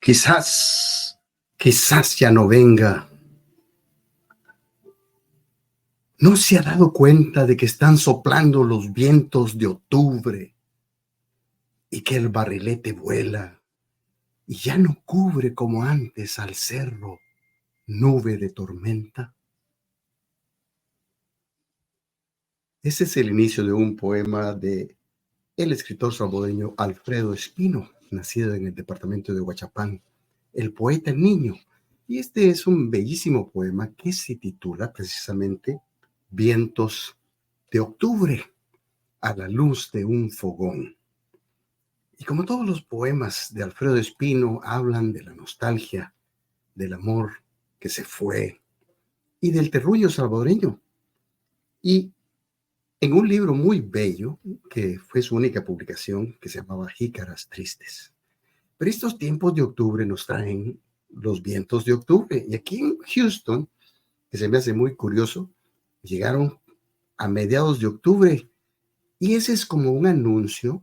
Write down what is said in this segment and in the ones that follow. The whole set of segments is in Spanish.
Quizás ya no venga. ¿No se ha dado cuenta de que están soplando los vientos de octubre y que el barrilete vuela y ya no cubre como antes al cerro nube de tormenta? Ese es el inicio de un poema de el escritor salvadoreño Alfredo Espino, nacido en el departamento de Huachapán, el poeta niño. Y este es un bellísimo poema que se titula precisamente Vientos de octubre a la luz de un fogón. Y como todos los poemas de Alfredo Espino hablan de la nostalgia, del amor que se fue y del terruño salvadoreño. Y en un libro muy bello, que fue su única publicación, que se llamaba Jícaras Tristes. Pero estos tiempos de octubre nos traen los vientos de octubre. Y aquí en Houston, que se me hace muy curioso, llegaron a mediados de octubre. Y ese es como un anuncio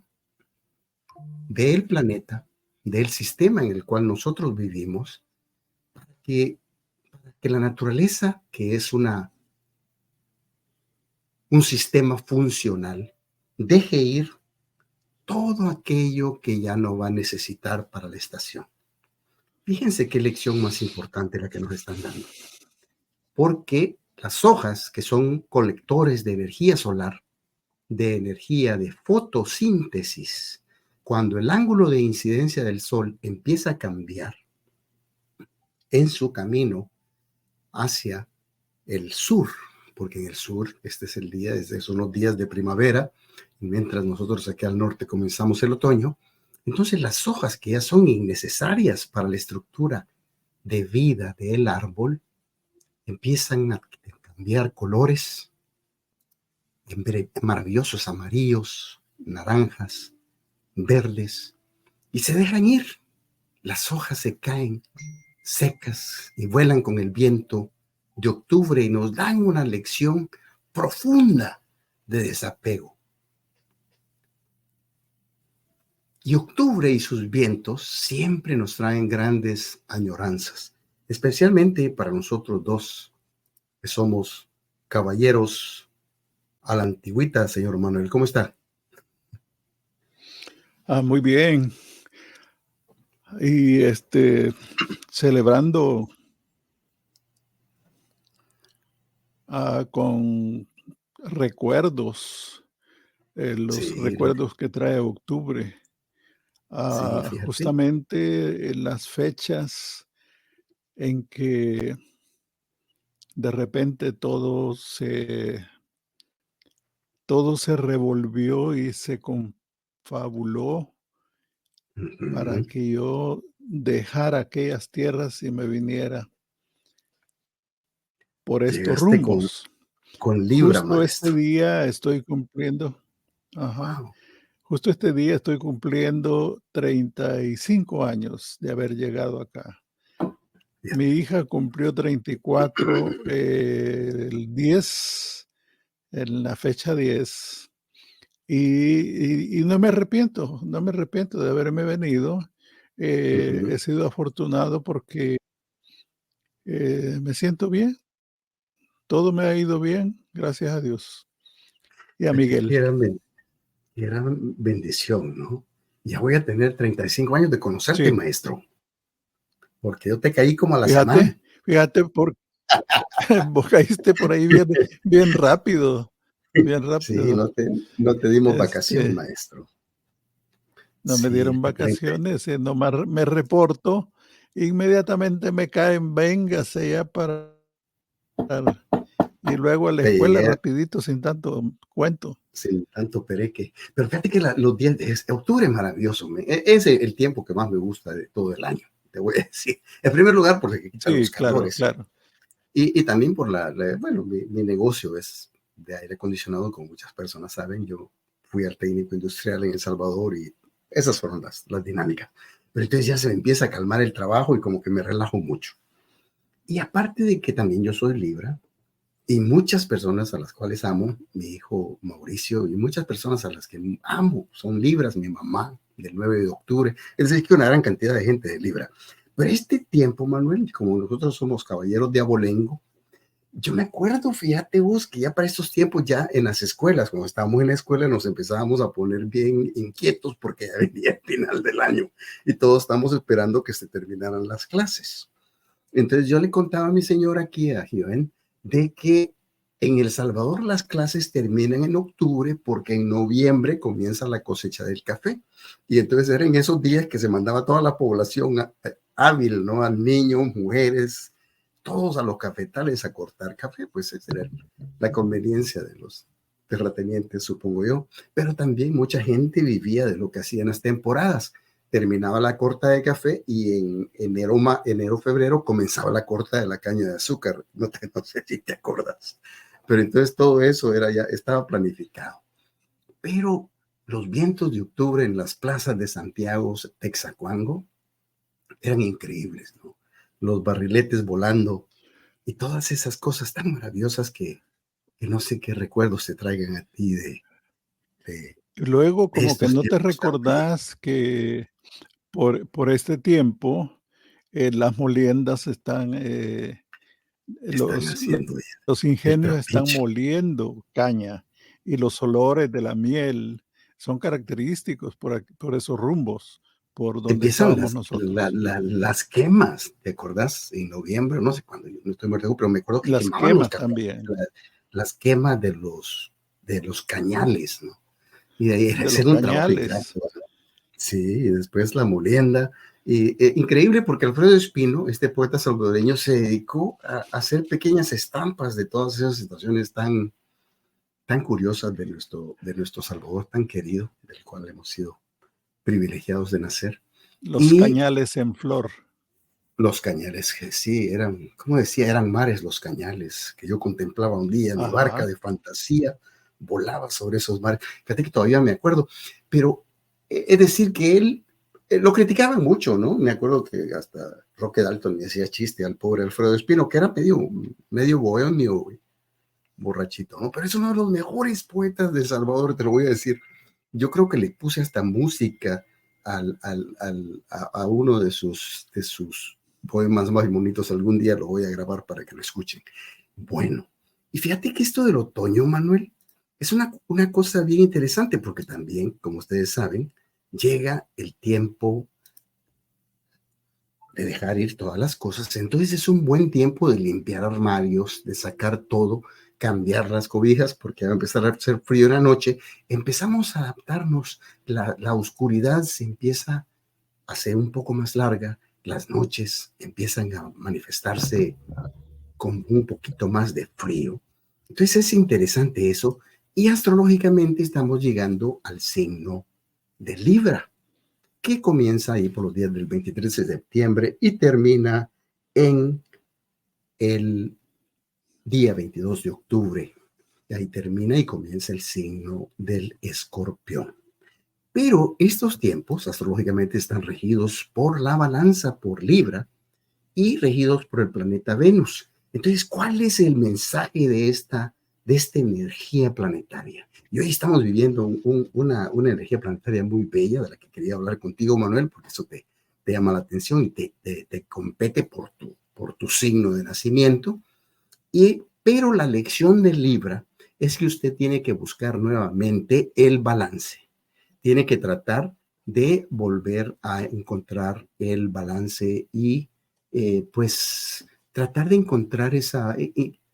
del planeta, del sistema en el cual nosotros vivimos, que la naturaleza, que es un sistema funcional, deje ir todo aquello que ya no va a necesitar para la estación. Fíjense qué lección más importante la que nos están dando. Porque las hojas, que son colectores de energía solar, de energía de fotosíntesis, cuando el ángulo de incidencia del sol empieza a cambiar en su camino hacia el sur, porque en el sur este es el día, son los días de primavera, mientras nosotros aquí al norte comenzamos el otoño. Entonces las hojas que ya son innecesarias para la estructura de vida del árbol empiezan a cambiar colores maravillosos, amarillos, naranjas, verdes, y se dejan ir. Las hojas se caen secas y vuelan con el viento de octubre y nos dan una lección profunda de desapego. Y octubre y sus vientos siempre nos traen grandes añoranzas, especialmente para nosotros dos, que somos caballeros a la antigüita. Señor Manuel, ¿cómo está? Muy bien. Y celebrando con recuerdos, los recuerdos que trae octubre. Justamente en las fechas en que de repente todo se revolvió y se confabuló para que yo dejara aquellas tierras y me viniera por estos rumbos. Con Libra, justo maestro. Este día estoy cumpliendo, justo este día estoy cumpliendo 35 años de haber llegado acá. Mi hija cumplió 34 el 10, en la fecha 10. Y no me arrepiento de haberme venido. He sido afortunado porque me siento bien. Todo me ha ido bien, gracias a Dios. Y a Miguel. Gran bendición, ¿no? Ya voy a tener 35 años de conocerte, sí, maestro. Porque yo te caí como a la semana. Fíjate, vos caíste por ahí bien rápido. Bien rápido. Sí, no te dimos vacación, maestro. No me dieron vacaciones, nomás me reporto, inmediatamente me caen, véngase ya para... Y luego a la escuela rapidito, sin tanto cuento. Sin tanto pereque. Pero fíjate que los días de octubre es maravilloso. Es el tiempo que más me gusta de todo el año, te voy a decir. En primer lugar, porque quita los calores. Claro. Y también por bueno, mi negocio es de aire acondicionado, como muchas personas saben. Yo fui al técnico industrial en El Salvador y esas fueron las dinámicas. Pero entonces ya se me empieza a calmar el trabajo y como que me relajo mucho. Y aparte de que también yo soy Libra, y muchas personas a las cuales amo, mi hijo Mauricio, y muchas personas a las que amo, son Libras, mi mamá, del 9 de octubre, es decir, que una gran cantidad de gente de Libra. Pero este tiempo, Manuel, como nosotros somos caballeros de abolengo, yo me acuerdo, fíjate vos, que ya para estos tiempos, ya en las escuelas, cuando estábamos en la escuela, nos empezábamos a poner bien inquietos porque ya venía el final del año y todos estamos esperando que se terminaran las clases. Entonces yo le contaba a mi señora aquí, a Joven, de que en El Salvador las clases terminan en octubre porque en noviembre comienza la cosecha del café. Y entonces eran esos días que se mandaba toda la población hábil, ¿no? A niños, mujeres, todos a los cafetales a cortar café. Pues esa era la conveniencia de los terratenientes, supongo yo. Pero también mucha gente vivía de lo que hacían las temporadas. Terminaba la corta de café y en enero, febrero comenzaba la corta de la caña de azúcar. No sé si te acuerdas. Pero entonces todo eso estaba planificado. Pero los vientos de octubre en las plazas de Santiago, Texacuango, eran increíbles, ¿no? Los barriletes volando y todas esas cosas tan maravillosas que no sé qué recuerdos te traigan a ti de Luego, como que estos no te tiempos tan bellos. recordás que por este tiempo, las moliendas están, Están los lo haciendo los el ingenios están trapiche. moliendo caña, y los olores de la miel son característicos por esos rumbos, por donde Empiezan estábamos nosotros. las quemas, ¿te acordás? En noviembre, no sé cuándo, no estoy muy seguro, pero me acuerdo que Las quemaban los quemas cafés, también, las quemas de los cañales, ¿no? Y de ahí era de los hacer un trabajo ingrato, cañales. ¿verdad? Sí, y después la molienda. Y, increíble porque Alfredo Espino, este poeta salvadoreño, se dedicó a hacer pequeñas estampas de todas esas situaciones tan curiosas de nuestro Salvador tan querido, del cual hemos sido privilegiados de nacer. Los Y cañales en flor. los cañales, que sí, eran, como decía, eran mares los cañales, que yo contemplaba un día, mi barca Ajá. de fantasía volaba sobre esos mares. Fíjate que todavía me acuerdo, pero es decir que él lo criticaban mucho, ¿no? Me acuerdo que hasta Roque Dalton le hacía chiste al pobre Alfredo Espino, que era medio bohemio, borrachito, ¿no? Pero es uno de los mejores poetas de Salvador, te lo voy a decir. Yo creo que le puse hasta música a uno de sus poemas más bonitos. Algún día lo voy a grabar para que lo escuchen. Bueno, y fíjate que esto del otoño, Manuel, es una cosa bien interesante porque también, como ustedes saben, llega el tiempo de dejar ir todas las cosas. Entonces es un buen tiempo de limpiar armarios, de sacar todo, cambiar las cobijas, porque va a empezar a hacer frío en la noche. Empezamos a adaptarnos, la oscuridad se empieza a hacer un poco más larga, las noches empiezan a manifestarse con un poquito más de frío. Entonces es interesante eso. Y astrológicamente estamos llegando al signo de Libra, que comienza ahí por los días del 23 de septiembre y termina en el día 22 de octubre. Y ahí termina y comienza el signo del Escorpión. Pero estos tiempos astrológicamente están regidos por la balanza, por Libra, y regidos por el planeta Venus. Entonces, ¿cuál es el mensaje de esta energía planetaria? Y hoy estamos viviendo una energía planetaria muy bella de la que quería hablar contigo, Manuel, porque eso te llama la atención y te compete por tu signo de nacimiento. Pero la lección de Libra es que usted tiene que buscar nuevamente el balance. Tiene que tratar de volver a encontrar el balance y pues tratar de encontrar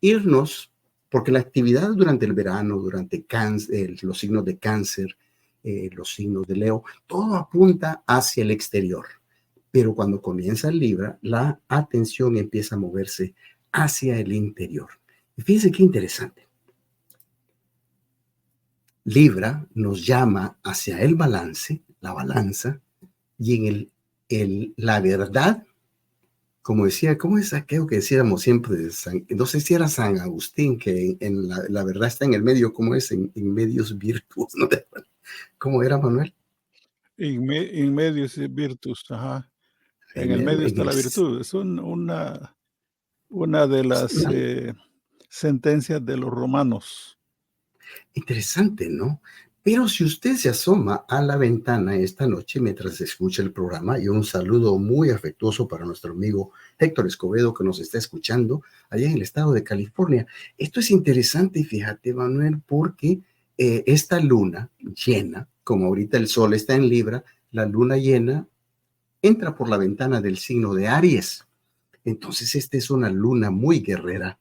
irnos, porque la actividad durante el verano, durante los signos de cáncer, los signos de Leo, todo apunta hacia el exterior. Pero cuando comienza el Libra, la atención empieza a moverse hacia el interior. Y fíjense qué interesante. Libra nos llama hacia el balance, la balanza, y la verdad, como decía, ¿cómo es aquello que decíamos siempre? No sé si era San Agustín, que en la verdad está en el medio, ¿cómo es? En medios virtus, ¿no? ¿Cómo era, Manuel? In medias virtus, ajá. En En, el medio en está el, la virtud. Es una de las sentencias de los romanos. interesante, ¿no? Pero si usted se asoma a la ventana esta noche mientras escucha el programa, y un saludo muy afectuoso para nuestro amigo Héctor Escobedo que nos está escuchando allá en el estado de California. Esto es interesante, fíjate, Manuel, porque esta luna llena, como ahorita el sol está en Libra, la luna llena entra por la ventana del signo de Aries. Entonces, esta es una luna muy guerrera,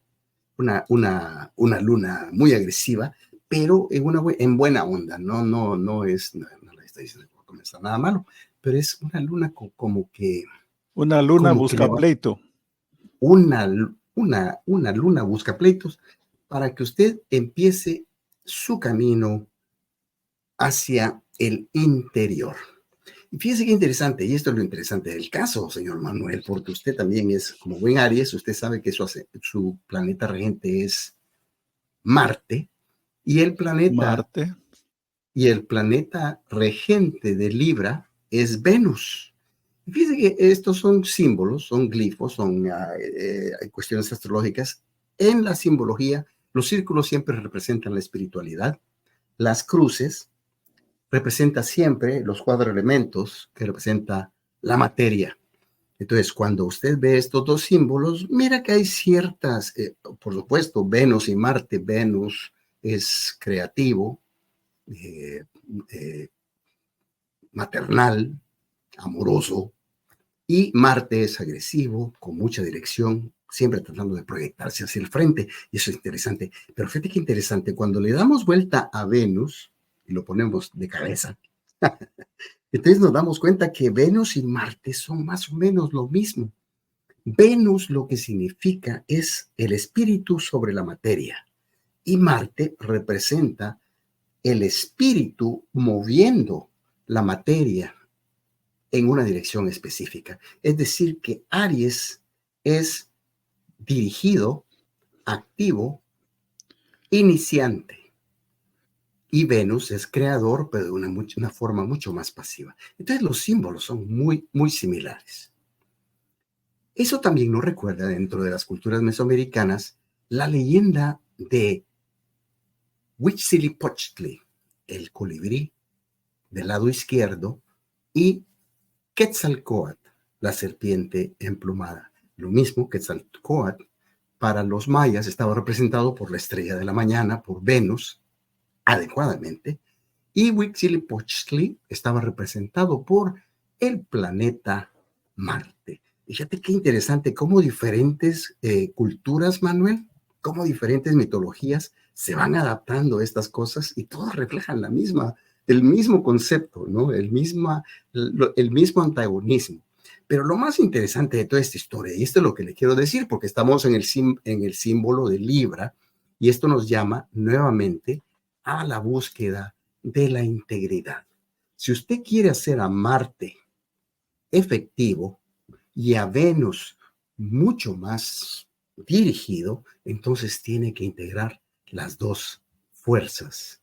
una luna muy agresiva, pero en buena onda, no le estoy diciendo que está nada malo, pero es una luna como que... Una luna como que le busca va, pleito. una luna busca pleitos para que usted empiece su camino hacia el interior. Y fíjese qué interesante, y esto es lo interesante del caso, señor Manuel, porque usted también es, como buen Aries, usted sabe que su planeta regente es Marte, y Marte. el planeta regente de Libra es Venus. Fíjese que estos son símbolos, son glifos, son cuestiones astrológicas. En la simbología, los círculos siempre representan la espiritualidad, las cruces representan siempre los cuatro elementos que representa la materia. Entonces, cuando usted ve estos dos símbolos, mira que hay ciertas, por supuesto, Venus y Marte. Venus es creativo, eh, eh, maternal, amoroso, y Marte es agresivo, con mucha dirección, siempre tratando de proyectarse hacia el frente, y eso es interesante. Pero fíjate qué interesante, cuando le damos vuelta a Venus y lo ponemos de cabeza, entonces nos damos cuenta que Venus y Marte son más o menos lo mismo. Venus lo que significa es el espíritu sobre la materia, y Marte representa el espíritu moviendo la materia en una dirección específica. Es decir, que Aries es dirigido, activo, iniciante. Y Venus es creador, pero de una forma mucho más pasiva. Entonces los símbolos son muy, muy similares. Eso también nos recuerda, dentro de las culturas mesoamericanas, la leyenda de Huitzilopochtli, el colibrí del lado izquierdo, y Quetzalcóatl, la serpiente emplumada. Lo mismo, Quetzalcóatl para los mayas estaba representado por la estrella de la mañana, por Venus, adecuadamente, y Huitzilopochtli estaba representado por el planeta Marte. Fíjate qué interesante cómo diferentes culturas, Manuel, cómo diferentes mitologías se van adaptando a estas cosas y todos reflejan el mismo concepto, ¿no? El mismo antagonismo. Pero lo más interesante de toda esta historia, y esto es lo que le quiero decir, porque estamos en el símbolo de Libra, y esto nos llama nuevamente a la búsqueda de la integridad. Si usted quiere hacer a Marte efectivo y a Venus mucho más dirigido, entonces tiene que integrar las dos fuerzas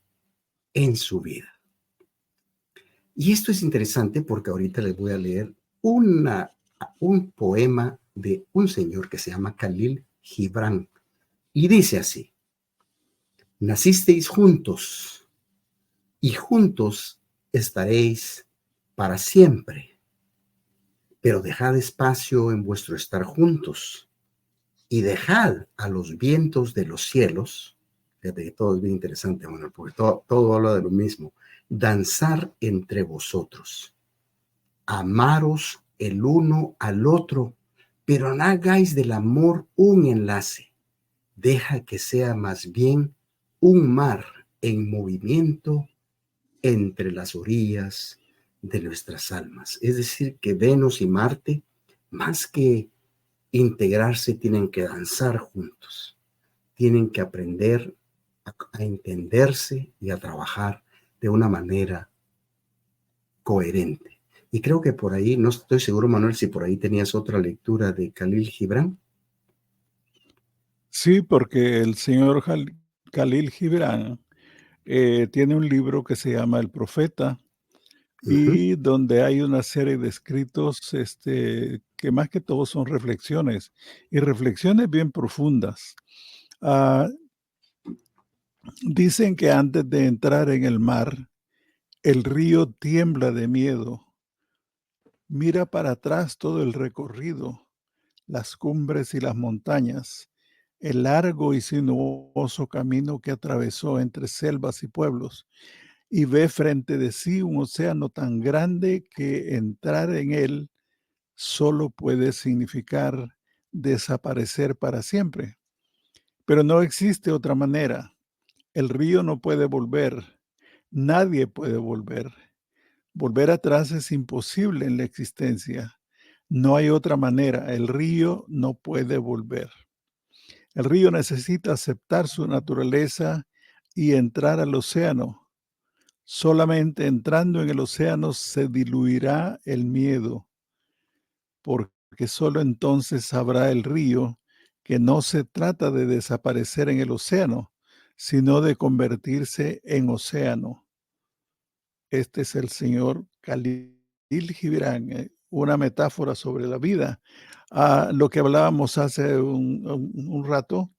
en su vida. Y esto es interesante porque ahorita les voy a leer un poema de un señor que se llama Khalil Gibran. Y dice así: nacisteis juntos y juntos estaréis para siempre, pero dejad espacio en vuestro estar juntos y dejad a los vientos de los cielos, fíjate que todo es bien interesante, bueno, porque todo habla de lo mismo, danzar entre vosotros, amaros el uno al otro, pero no hagáis del amor un enlace, deja que sea más bien un mar en movimiento entre las orillas de nuestras almas. Es decir, que Venus y Marte, más que integrarse, tienen que danzar juntos, tienen que aprender a entenderse y a trabajar de una manera coherente. Y creo que por ahí, no estoy seguro, Manuel, si por ahí tenías otra lectura de Khalil Gibran. Sí, porque el señor Khalil Gibran tiene un libro que se llama El Profeta, y donde hay una serie de escritos que más que todo son reflexiones, y reflexiones bien profundas. Dicen que antes de entrar en el mar, El río tiembla de miedo. Mira para atrás todo el recorrido, las cumbres y las montañas, el largo y sinuoso camino que atravesó entre selvas y pueblos, y ve frente de sí un océano tan grande que entrar en él solo puede significar desaparecer para siempre. Pero no existe otra manera. El río no puede volver. Nadie puede volver. Volver atrás es imposible en la existencia. No hay otra manera. El río no puede volver. El río necesita aceptar su naturaleza y entrar al océano. Solamente entrando en el océano se diluirá el miedo, porque solo entonces sabrá el río que no se trata de desaparecer en el océano, sino de convertirse en océano. Este es el señor Khalil Gibran, una metáfora sobre la vida. Lo que hablábamos hace un rato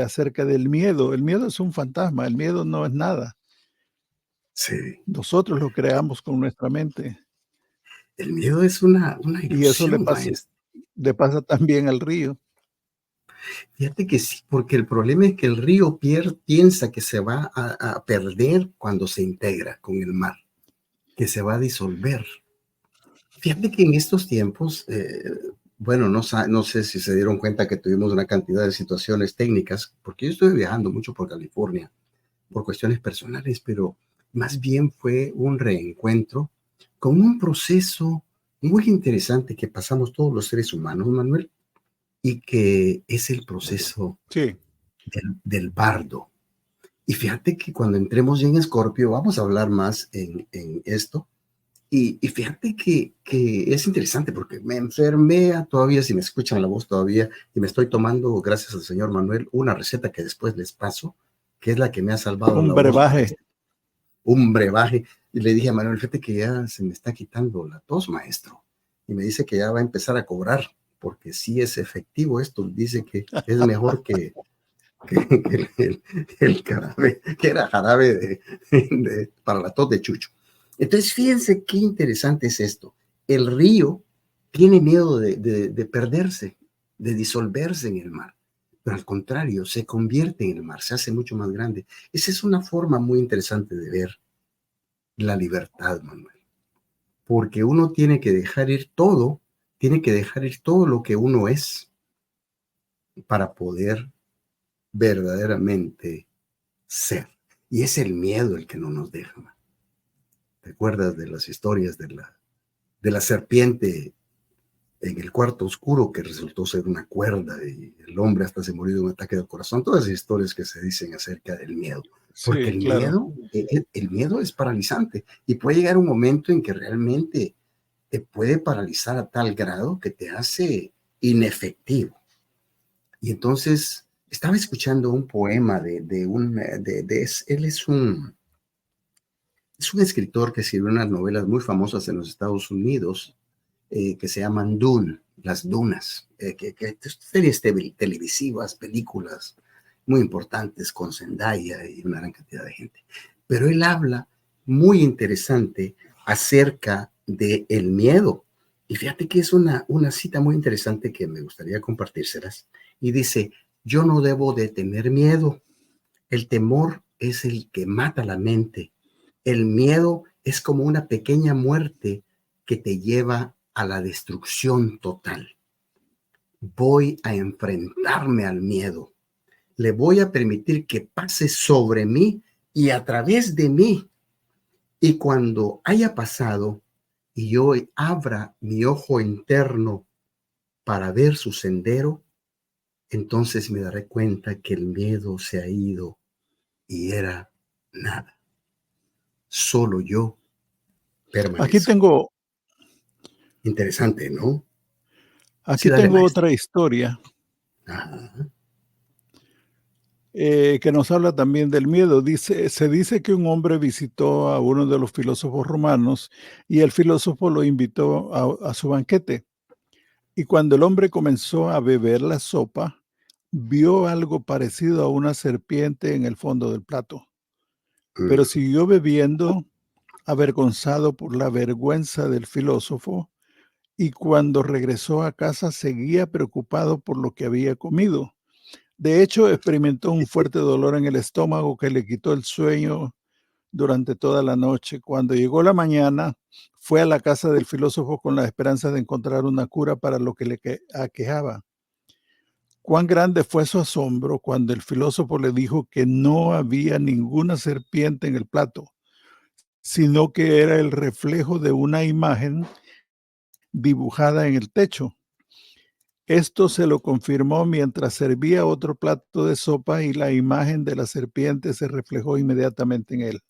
acerca del miedo. El miedo es un fantasma, el miedo no es nada. Sí. Nosotros lo creamos con nuestra mente. El miedo es una Y eso ilusión, maestro. le pasa también al río. Fíjate que sí, porque el problema es que el río piensa que se va a perder cuando se integra con el mar, que se va a disolver. Fíjate que en estos tiempos, bueno, no sé si se dieron cuenta que tuvimos una cantidad de situaciones técnicas, porque yo estoy viajando mucho por California por cuestiones personales, pero más bien fue un reencuentro con un proceso muy interesante que pasamos todos los seres humanos, Manuel, y que es el proceso Sí. del bardo. Y fíjate que cuando entremos ya en Escorpio, vamos a hablar más en esto. Y fíjate que es interesante porque me enfermé todavía, si me escuchan la voz todavía, y me estoy tomando, gracias al señor Manuel, una receta que después les paso, que es la que me ha salvado Un la voz para brebaje. este, un brebaje. Y le dije a Manuel, fíjate que ya se me está quitando la tos, maestro. Y me dice que ya va a empezar a cobrar, porque sí es efectivo esto. Dice que es mejor que el jarabe, que era jarabe para la tos de Chucho. Entonces, fíjense qué interesante es esto. El río tiene miedo de perderse, de disolverse en el mar, pero al contrario, se convierte en el mar, se hace mucho más grande. Esa es una forma muy interesante de ver la libertad, Manuel, porque uno tiene que dejar ir todo, tiene que dejar ir todo lo que uno es para poder verdaderamente ser. Y es el miedo el que no nos deja, man. ¿Te acuerdas de las historias de la serpiente en el cuarto oscuro que resultó ser una cuerda y el hombre hasta se murió de un ataque del corazón? Todas esas historias que se dicen acerca del miedo. Porque Sí, claro. el miedo es paralizante y puede llegar un momento en que realmente te puede paralizar a tal grado que te hace inefectivo. Y entonces estaba escuchando un poema él es un escritor que escribió unas novelas muy famosas en los Estados Unidos que se llaman Dune, las dunas, que series televisivas, películas muy importantes con Zendaya y una gran cantidad de gente. Pero él habla muy interesante acerca del miedo. Y fíjate que es una cita muy interesante que me gustaría compartírselas. Y dice, yo no debo de tener miedo. El temor es el que mata la mente. El miedo es como una pequeña muerte que te lleva a la destrucción total. Voy a enfrentarme al miedo. Le voy a permitir que pase sobre mí y a través de mí. Y cuando haya pasado y yo abra mi ojo interno para ver su sendero, entonces me daré cuenta que el miedo se ha ido y era nada. Solo yo Aquí permanezco. tengo, Interesante, ¿no? Sí, aquí dale, tengo maestro. otra historia Ajá. que nos habla también del miedo. Se dice que un hombre visitó a uno de los filósofos romanos y el filósofo lo invitó a su banquete. Y cuando el hombre comenzó a beber la sopa, vio algo parecido a una serpiente en el fondo del plato. Pero Mm, siguió bebiendo avergonzado por la vergüenza del filósofo, y cuando regresó a casa seguía preocupado por lo que había comido. De hecho, experimentó un fuerte dolor en el estómago que le quitó el sueño durante toda la noche. Cuando llegó la mañana, fue a la casa del filósofo con la esperanza de encontrar una cura para lo que le aquejaba. Cuán grande fue su asombro cuando el filósofo le dijo que no había ninguna serpiente en el plato, sino que era el reflejo de una imagen dibujada en el techo. Esto se lo confirmó mientras servía otro plato de sopa y la imagen de la serpiente se reflejó inmediatamente en él.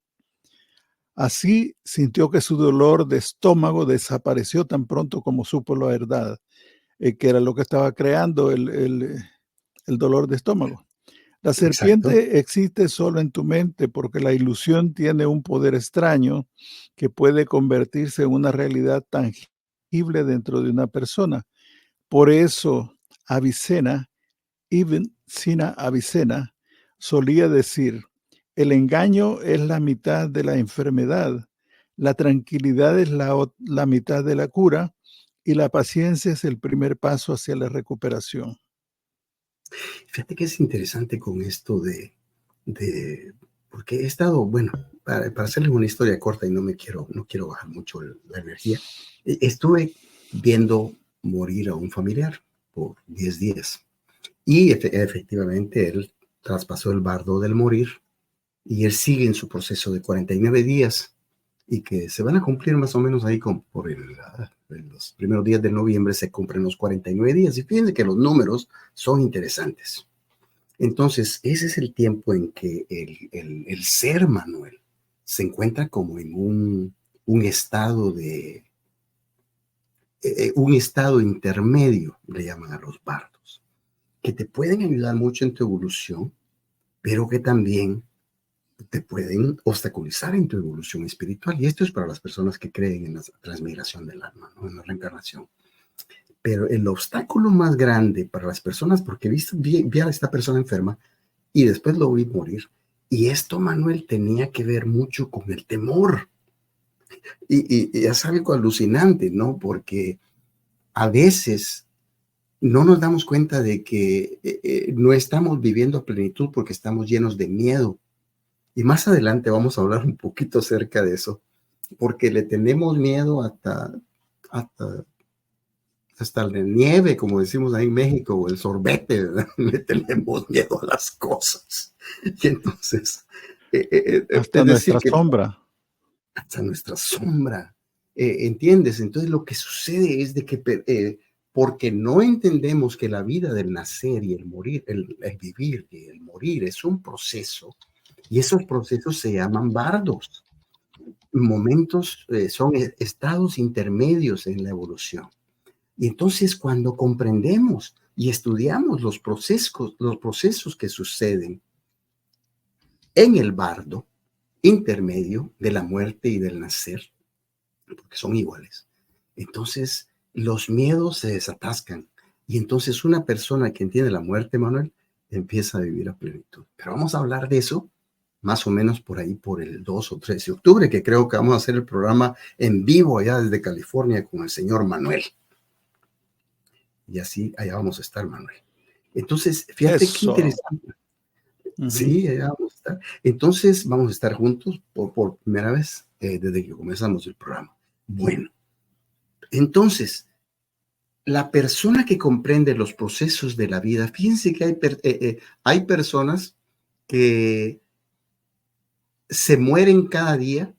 Así sintió que su dolor de estómago desapareció tan pronto como supo la verdad, que era lo que estaba creando el dolor de estómago. La Exacto. serpiente existe solo en tu mente porque la ilusión tiene un poder extraño que puede convertirse en una realidad tangible dentro de una persona. Por eso, Avicena, Ibn Sina Avicena, solía decir: el engaño es la mitad de la enfermedad, la tranquilidad es la mitad de la cura y la paciencia es el primer paso hacia la recuperación. Fíjate que es interesante con esto porque he estado, bueno, para hacerles una historia corta y no quiero bajar mucho la energía, estuve viendo morir a un familiar por 10 días y efectivamente él traspasó el bardo del morir y él sigue en su proceso de 49 días y que se van a cumplir más o menos ahí en los primeros días de noviembre se cumplen los 49 días y fíjense que los números son interesantes. Entonces, ese es el tiempo en que el ser Manuel se encuentra como en un estado un estado intermedio, le llaman a los bardos, que te pueden ayudar mucho en tu evolución, pero que también te pueden obstaculizar en tu evolución espiritual. Y esto es para las personas que creen en la transmigración del alma, ¿no? En la reencarnación. Pero el obstáculo más grande para las personas, porque vi a esta persona enferma y después lo vi morir. Y esto, Manuel, tenía que ver mucho con el temor. Y es algo alucinante, ¿no? Porque a veces no nos damos cuenta de que no estamos viviendo a plenitud porque estamos llenos de miedo. Y más adelante vamos a hablar un poquito acerca de eso, porque le tenemos miedo hasta hasta la nieve, como decimos ahí en México, o el sorbete, ¿verdad? Le tenemos miedo a las cosas. Y entonces, Hasta es decir, nuestra que sombra. hasta nuestra sombra, ¿entiendes? Entonces lo que sucede es de que porque no entendemos que la vida del nacer y el morir, el vivir y el morir es un proceso, y esos procesos se llaman bardos. Momentos, son estados intermedios en la evolución. Y entonces cuando comprendemos y estudiamos los procesos que suceden en el bardo intermedio de la muerte y del nacer, porque son iguales, entonces los miedos se desatascan. Y entonces una persona que entiende la muerte, Manuel, empieza a vivir a plenitud. Pero vamos a hablar de eso más o menos por ahí, por el 2 o 3 de octubre, que creo que vamos a hacer el programa en vivo allá desde California con el señor Manuel. Y así allá vamos a estar, Manuel. Entonces, fíjate qué Eso. interesante. Ujú. Sí, allá vamos a estar. Entonces, vamos a estar juntos por primera vez desde que comenzamos el programa. Bueno, entonces, la persona que comprende los procesos de la vida, fíjense que hay personas que se mueren cada día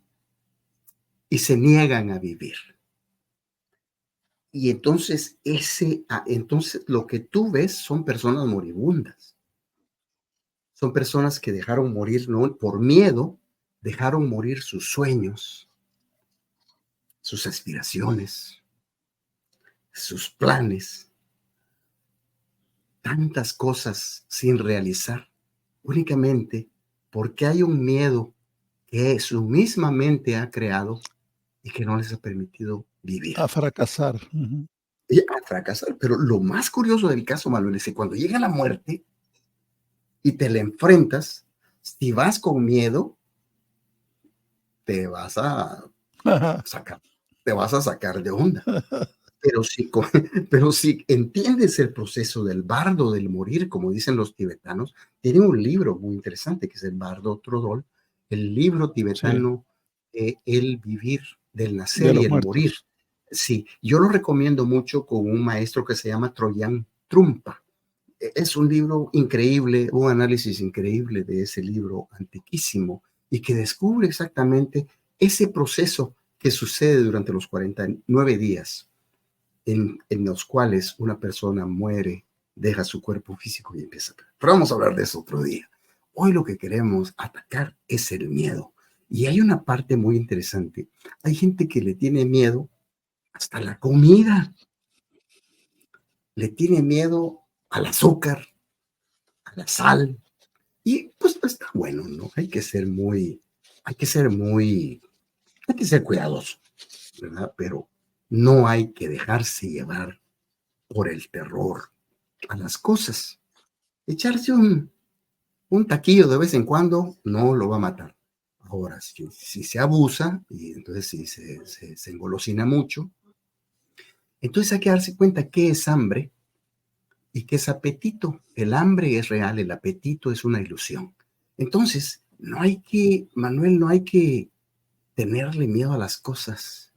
y se niegan a vivir. Y entonces, entonces lo que tú ves son personas moribundas. Son personas que dejaron morir, no por miedo, dejaron morir sus sueños, sus aspiraciones, sus planes, tantas cosas sin realizar, únicamente porque hay un miedo que su misma mente ha creado y que no les ha permitido vivir A fracasar. Ujú. y a fracasar. Pero lo más curioso del caso, Manuel, es que cuando llega la muerte y te la enfrentas, si vas con miedo, te vas a Ajá. sacar, te vas a sacar de onda. Pero si, pero si entiendes el proceso del bardo del morir, como dicen los tibetanos, tiene un libro muy interesante que es el Bardo Trodol, el libro Sí, tibetano El vivir, del de nacer y los el morir. muertos. Sí, yo lo recomiendo mucho con un maestro que se llama Troyan Trumpa. Es un libro increíble, un análisis increíble de ese libro antiquísimo y que descubre exactamente ese proceso que sucede durante los 49 días en los cuales una persona muere, deja su cuerpo físico y empieza a... Pero vamos a hablar de eso otro día. Hoy lo que queremos atacar es el miedo. Y hay una parte muy interesante. Hay gente que le tiene miedo hasta la comida, le tiene miedo al azúcar, a la sal. Y pues no está bueno, ¿no? Hay que ser muy, hay que ser cuidadoso, ¿verdad? Pero no hay que dejarse llevar por el terror a las cosas. Echarse un taquillo de vez en cuando no lo va a matar. Ahora, si se abusa y entonces si se engolosina mucho, entonces hay que darse cuenta qué es hambre y qué es apetito. El hambre es real, el apetito es una ilusión. Entonces, no hay que, Manuel, no hay que tenerle miedo a las cosas,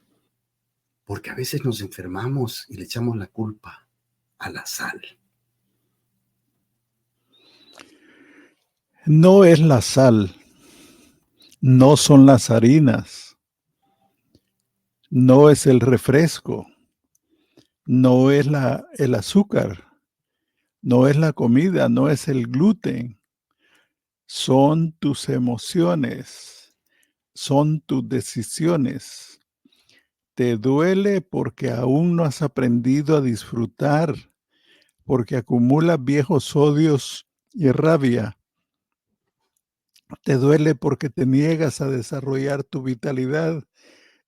porque a veces nos enfermamos y le echamos la culpa a la sal. No es la sal, no son las harinas, no es el refresco, no es el azúcar, no es la comida, no es el gluten, son tus emociones, son tus decisiones. Te duele porque aún no has aprendido a disfrutar, porque acumulas viejos odios y rabia. Te duele porque te niegas a desarrollar tu vitalidad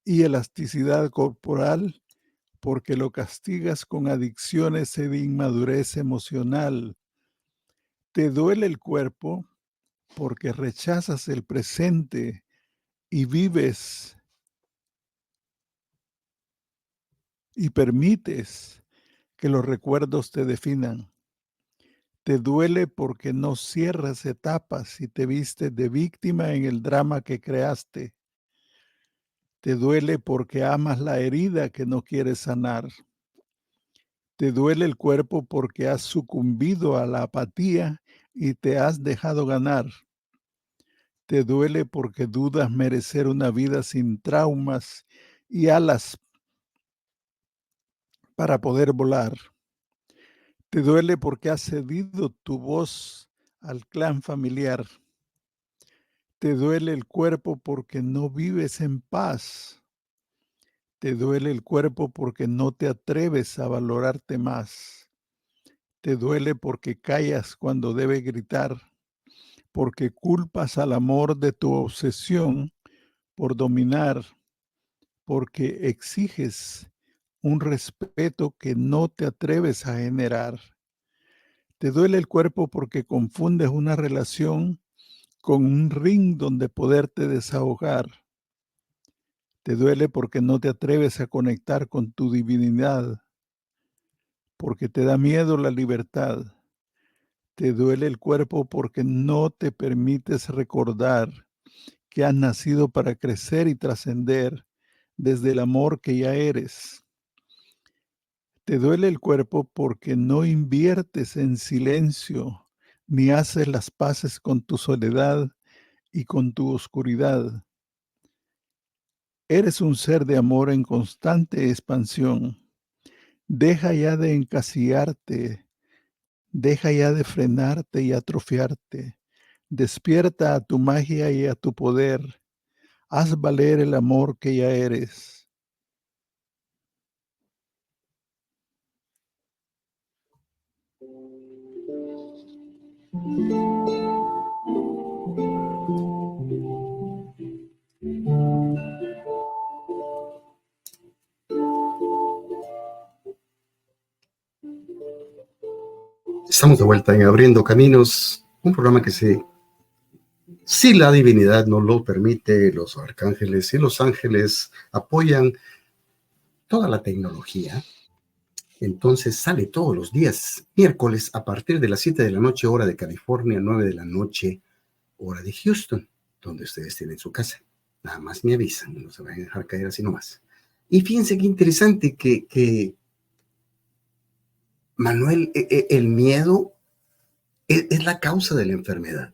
y elasticidad corporal, porque lo castigas con adicciones e inmadurez emocional. Te duele el cuerpo porque rechazas el presente y vives y permites que los recuerdos te definan. Te duele porque no cierras etapas y te vistes de víctima en el drama que creaste. Te duele porque amas la herida que no quieres sanar. Te duele el cuerpo porque has sucumbido a la apatía y te has dejado ganar. Te duele porque dudas merecer una vida sin traumas y alas para poder volar. Te duele porque has cedido tu voz al clan familiar. Te duele el cuerpo porque no vives en paz. Te duele el cuerpo porque no te atreves a valorarte más. Te duele porque callas cuando debe gritar, porque culpas al amor de tu obsesión por dominar, porque exiges un respeto que no te atreves a generar. Te duele el cuerpo porque confundes una relación con un ring donde poderte desahogar. Te duele porque no te atreves a conectar con tu divinidad, porque te da miedo la libertad. Te duele el cuerpo porque no te permites recordar que has nacido para crecer y trascender desde el amor que ya eres. Te duele el cuerpo porque no inviertes en silencio ni haces las paces con tu soledad y con tu oscuridad. Eres un ser de amor en constante expansión. Deja ya de encasillarte, deja ya de frenarte y atrofiarte. Despierta a tu magia y a tu poder. Haz valer el amor que ya eres. Estamos de vuelta en Abriendo Caminos, un programa que se Si la divinidad no lo permite, los arcángeles y los ángeles apoyan toda la tecnología. Entonces sale todos los días, miércoles, a partir de las 7 de la noche, hora de California, 9 de la noche, hora de Houston, donde ustedes tienen su casa. Nada más me avisan, no se van a dejar caer así nomás. Y fíjense qué interesante que Manuel, el miedo es la causa de la enfermedad.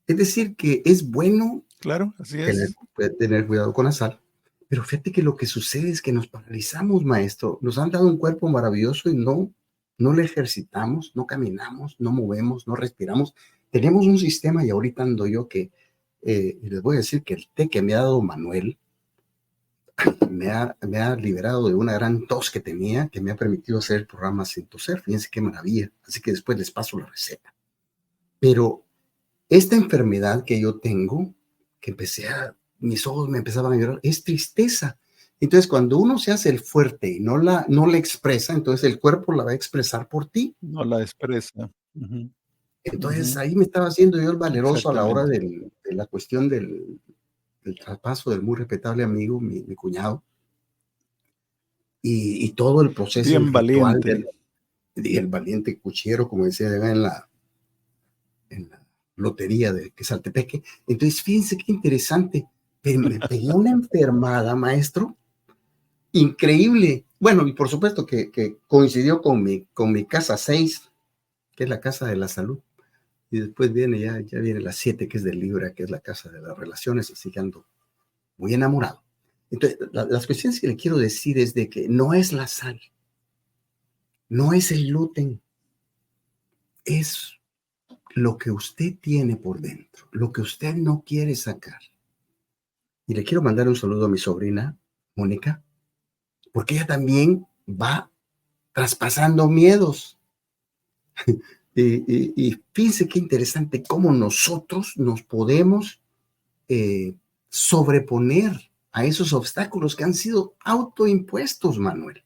Es decir, que es bueno Claro, así es. tener cuidado con la sal, pero fíjate que lo que sucede es que nos paralizamos, maestro. Nos han dado un cuerpo maravilloso y no le ejercitamos, no caminamos, no movemos, no respiramos. Tenemos un sistema y ahorita ando yo que, les voy a decir que el té que me ha dado Manuel me ha liberado de una gran tos que tenía, que me ha permitido hacer el programa sin toser. Fíjense qué maravilla. Así que después les paso la receta. Pero esta enfermedad que yo tengo, que mis ojos me empezaban a llorar, es tristeza. Entonces, cuando uno se hace el fuerte y no la expresa, entonces el cuerpo la va a expresar por ti. No la expresa. Ujú, Entonces, ujú, ahí me estaba haciendo yo el valeroso a la hora exactamente. de la cuestión del traspaso del muy respetable amigo, mi cuñado, y todo el proceso, el Bien ritual valiente. y el valiente cuchillero, como decía allá en la lotería de Quesaltepeque. Entonces, fíjense qué interesante. Me pegué una enfermada, maestro, increíble. Bueno, y por supuesto que coincidió con mi casa 6, que es la casa de la salud. Y después ya viene la 7, que es de Libra, que es la casa de las relaciones, así que ando muy enamorado. Entonces, las cuestiones que le quiero decir es de que no es la sal, no es el gluten, es lo que usted tiene por dentro, lo que usted no quiere sacar. Y le quiero mandar un saludo a mi sobrina, Mónica, porque ella también va traspasando miedos. Y fíjense qué interesante cómo nosotros nos podemos sobreponer a esos obstáculos que han sido autoimpuestos, Manuel.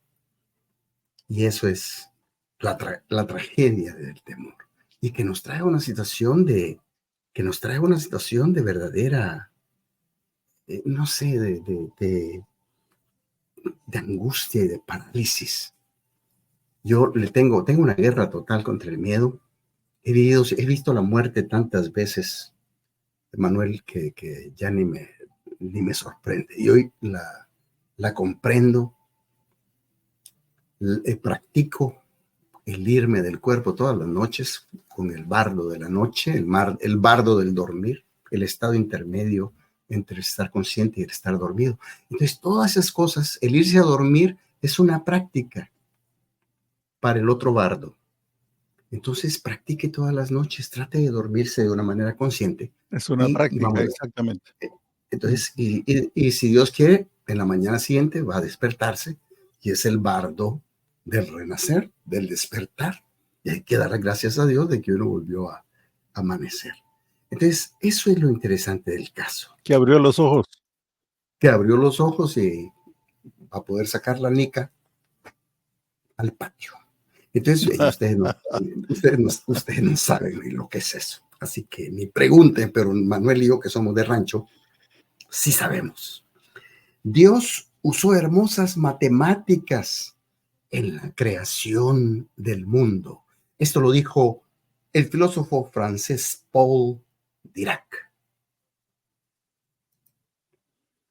Y eso es la tragedia del temor. Y que nos trae una situación de verdadera, no sé, de angustia y de parálisis. Yo tengo una guerra total contra el miedo. He visto la muerte tantas veces, Manuel, que ya ni me sorprende. Y hoy la comprendo, practico el irme del cuerpo todas las noches con el bardo de la noche, el bardo del dormir, el estado intermedio entre estar consciente y el estar dormido. Entonces, todas esas cosas, el irse a dormir es una práctica para el otro bardo. Entonces, practique todas las noches, trate de dormirse de una manera consciente Es una y práctica, vamos. exactamente. Entonces, y si Dios quiere, en la mañana siguiente va a despertarse y es el bardo del renacer, del despertar. Y hay que darle gracias a Dios de que uno volvió a amanecer. Entonces, eso es lo interesante del caso. Que abrió los ojos. Que abrió los ojos y va a poder sacar la nica al patio. Entonces, ustedes no saben ni lo que es eso. Así que ni pregunten, pero Manuel y yo, que somos de rancho, sí sabemos. Dios usó hermosas matemáticas en la creación del mundo. Esto lo dijo el filósofo francés Paul Dirac.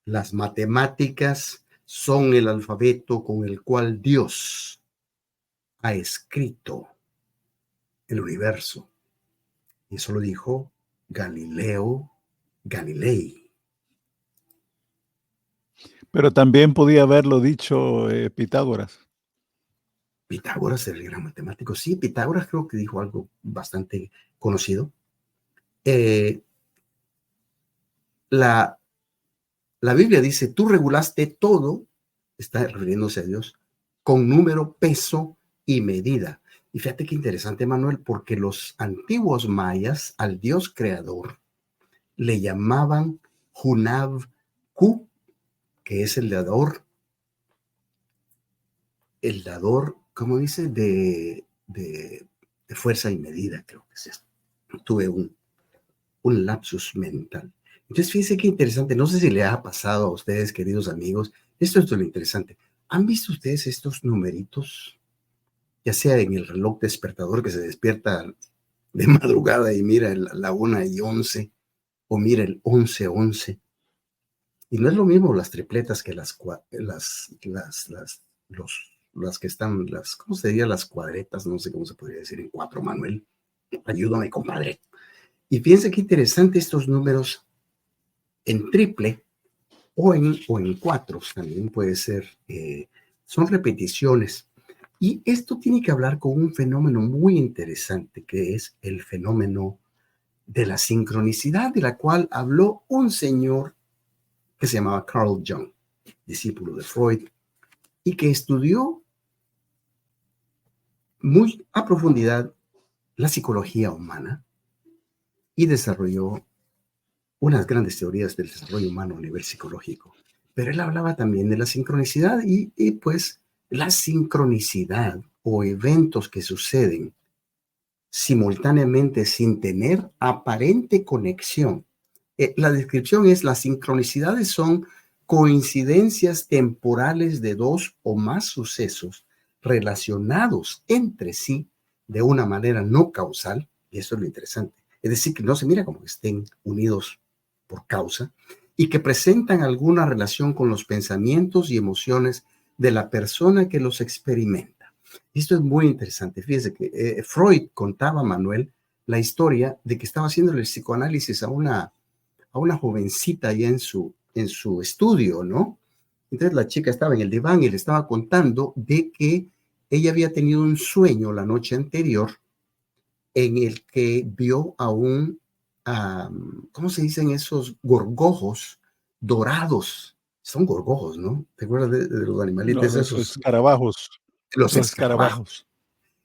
Las matemáticas son el alfabeto con el cual Dios ha escrito el universo. Y eso lo dijo Galileo Galilei. Pero también podía haberlo dicho Pitágoras. Pitágoras, el gran matemático. Sí, Pitágoras creo que dijo algo bastante conocido. La Biblia dice, tú regulaste todo, está refiriéndose a Dios, con número, peso y medida. Y fíjate qué interesante, Manuel, porque los antiguos mayas al Dios creador le llamaban Hunab-Ku, que es el dador, ¿cómo dice? De fuerza y medida, creo que es eso. Tuve un lapsus mental. Entonces, fíjense qué interesante. No sé si le ha pasado a ustedes, queridos amigos. Esto es lo interesante. ¿Han visto ustedes estos numeritos? Ya sea en el reloj despertador que se despierta de madrugada y mira la 1:11 o mira el 11:11. Y no es lo mismo las tripletas que las que están, ¿cómo se diría? Las cuadretas, no sé cómo se podría decir en cuatro, Manuel. Ayúdame, compadre. Y fíjense qué interesante estos números en triple o en cuatros también puede ser, son repeticiones. Y esto tiene que hablar con un fenómeno muy interesante que es el fenómeno de la sincronicidad, de la cual habló un señor que se llamaba Carl Jung, discípulo de Freud, y que estudió muy a profundidad la psicología humana y desarrolló unas grandes teorías del desarrollo humano a nivel psicológico. Pero él hablaba también de la sincronicidad y pues la sincronicidad o eventos que suceden simultáneamente sin tener aparente conexión. La descripción es: las sincronicidades son coincidencias temporales de dos o más sucesos relacionados entre sí de una manera no causal, y eso es lo interesante. Es decir, que no se mira como que estén unidos por causa y que presentan alguna relación con los pensamientos y emociones de la persona que los experimenta. Esto es muy interesante. Fíjese que Freud contaba, Manuel, la historia de que estaba haciendo el psicoanálisis a una jovencita allá en su estudio, ¿no? Entonces la chica estaba en el diván y le estaba contando de que ella había tenido un sueño la noche anterior en el que vio ¿cómo se dicen esos gorgojos dorados? Son gorgojos, ¿no? ¿Te acuerdas de los animalitos No, esos? escarabajos, Los los escarabajos. escarabajos.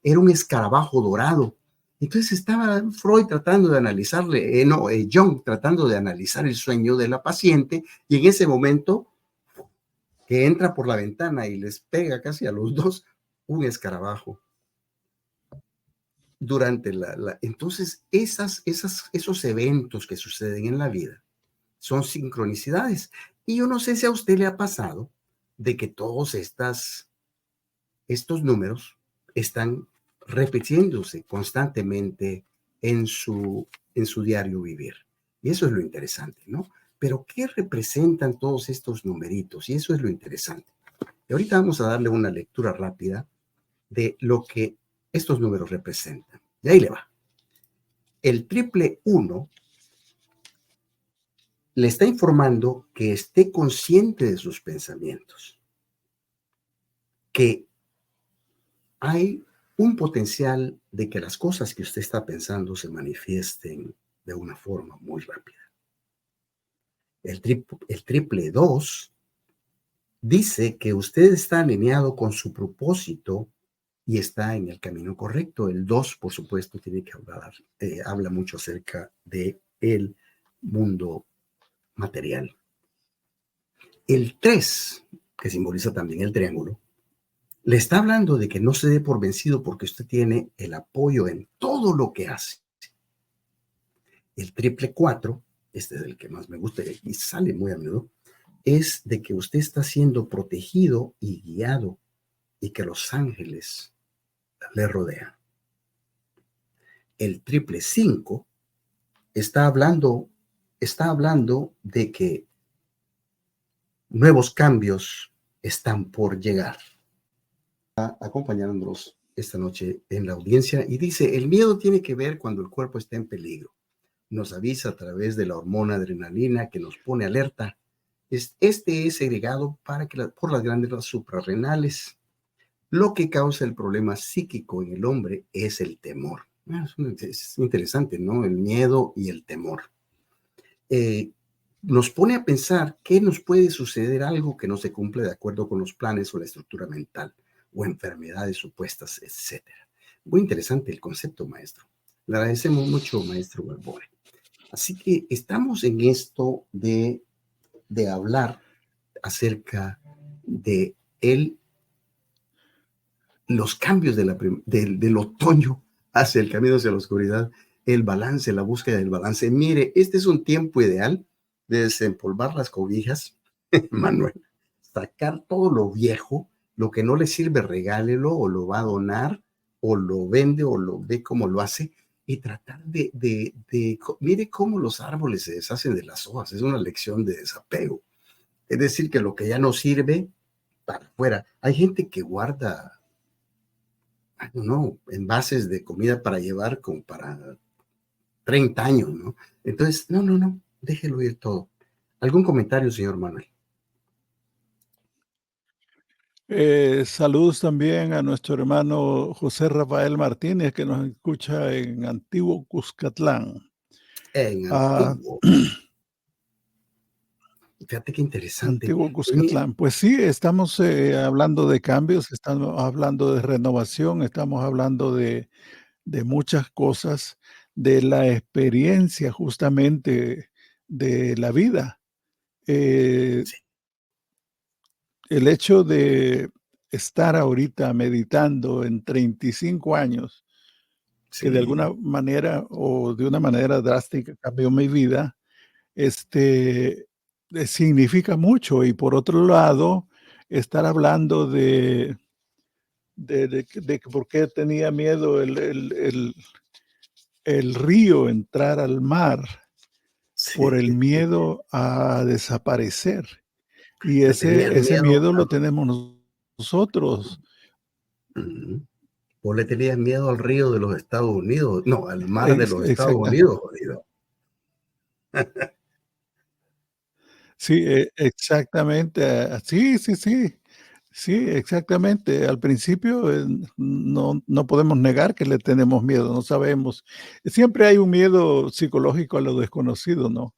Era un escarabajo dorado. Entonces estaba Freud tratando de analizarle, Jung tratando de analizar el sueño de la paciente, y en ese momento que entra por la ventana y les pega casi a los dos un escarabajo. Entonces, esos eventos que suceden en la vida son sincronicidades. Y yo no sé si a usted le ha pasado de que todos estos números están repitiéndose constantemente en su diario vivir. Y eso es lo interesante, ¿no? Pero ¿qué representan todos estos numeritos? Y eso es lo interesante. Y ahorita vamos a darle una lectura rápida de lo que estos números representan. Y ahí le va. El 111 le está informando que esté consciente de sus pensamientos, que hay un potencial de que las cosas que usted está pensando se manifiesten de una forma muy rápida. El 2 dice que usted está alineado con su propósito y está en el camino correcto. El 2, por supuesto, tiene que habla mucho acerca de el mundo material. El 3, que simboliza también el triángulo, le está hablando de que no se dé por vencido porque usted tiene el apoyo en todo lo que hace. El 4, este es el que más me gusta y sale muy a menudo, es de que usted está siendo protegido y guiado y que los ángeles le rodean. El 5 está hablando de que nuevos cambios están por llegar. Acompañándonos esta noche en la audiencia y dice: el miedo tiene que ver cuando el cuerpo está en peligro. Nos avisa a través de la hormona adrenalina que nos pone alerta. Este es segregado por las glándulas suprarrenales. Lo que causa el problema psíquico en el hombre es el temor. Es interesante, ¿no? El miedo y el temor. Nos pone a pensar qué nos puede suceder, algo que no se cumple de acuerdo con los planes o la estructura mental, o enfermedades supuestas, etc. Muy interesante el concepto, maestro. Le agradecemos mucho, maestro Balbore. Así que estamos en esto de hablar acerca de los cambios del otoño hacia el camino hacia la oscuridad el balance, la búsqueda del balance. Mire, este es un tiempo ideal de desempolvar las cobijas, Manuel, sacar todo lo viejo, lo que no le sirve, regálelo o lo va a donar o lo vende o lo ve como lo hace y tratar mire cómo los árboles se deshacen de las hojas, es una lección de desapego. Es decir, que lo que ya no sirve, para afuera. Hay gente que guarda, no, envases de comida para llevar como para 30 años, ¿no? Entonces, no, déjelo ir todo. ¿Algún comentario, señor Manuel? Saludos también a nuestro hermano José Rafael Martínez, que nos escucha en Antiguo Cuscatlán. En Antiguo. Fíjate qué interesante. Antiguo Cuscatlán. Pues sí, estamos hablando de cambios, estamos hablando de renovación, estamos hablando de muchas cosas, de la experiencia justamente de la vida. Sí, El hecho de estar ahorita meditando en 35 años, que de sí, alguna manera o de una manera drástica cambió mi vida, significa mucho. Y por otro lado, estar hablando de que por qué tenía miedo el río entrar al mar, por sí. el miedo a desaparecer. Y Le tenías ese miedo miedo a... lo tenemos nosotros. Ujú. ¿O le tenías miedo al río de los Estados Unidos? No, al mar de los Estados Exacta. Unidos, jodido. Sí, exactamente. Sí, sí, sí. Sí, exactamente. Al principio, no podemos negar que le tenemos miedo, no sabemos. Siempre hay un miedo psicológico a lo desconocido, ¿no?